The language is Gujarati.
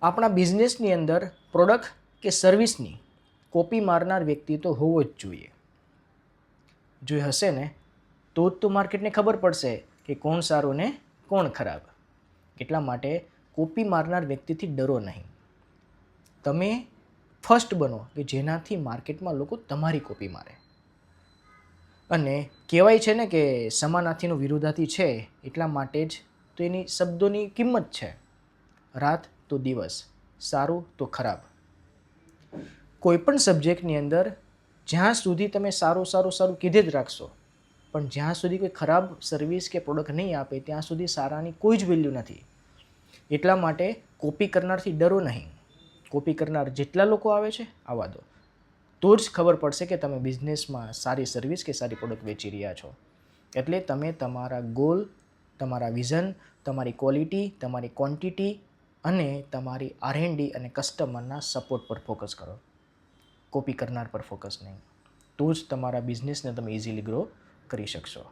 આપણા બિઝનેસની અંદર પ્રોડક્ટ કે સર્વિસની કોપી મારનાર વ્યક્તિ તો હોવો જ જોઈએ. જો એ હશે ને તો જ તો માર્કેટને ખબર પડશે કે કોણ સારું ને કોણ ખરાબ. એટલા માટે કોપી મારનાર વ્યક્તિથી ડરો નહીં. તમે ફર્સ્ટ બનો કે જેનાથી માર્કેટમાં લોકો તમારી કોપી મારે. અને કહેવાય છે ને કે સમાનાર્થીનો વિરોધાર્થી છે, એટલા માટે જ તો એની શબ્દોની કિંમત છે. રાત તો દિવસ, સારું તો ખરાબ. કોઈપણ સબ્જેક્ટની અંદર જ્યાં સુધી તમે સારું કીધે જ રાખશો, પણ જ્યાં સુધી કોઈ ખરાબ સર્વિસ કે પ્રોડક્ટ નહીં આપે ત્યાં સુધી સારાની કોઈ જ વેલ્યુ નથી. એટલા માટે કોપી કરનારથી ડરો નહીં. કોપી કરનાર જેટલા લોકો આવે છે આવવા દો, તો જ ખબર પડશે કે તમે બિઝનેસમાં સારી સર્વિસ કે સારી પ્રોડક્ટ વેચી રહ્યા છો. એટલે તમે તમારા ગોલ, તમારા વિઝન, તમારી ક્વોલિટી, તમારી ક્વોન્ટિટી અને તમારી R&D અને કસ્ટમરના સપોર્ટ પર ફોકસ કરો. કોપી કરનાર પર ફોકસ નહીં. તો જ તમારા બિઝનેસને તમે ઇઝીલી ગ્રો કરી શકશો.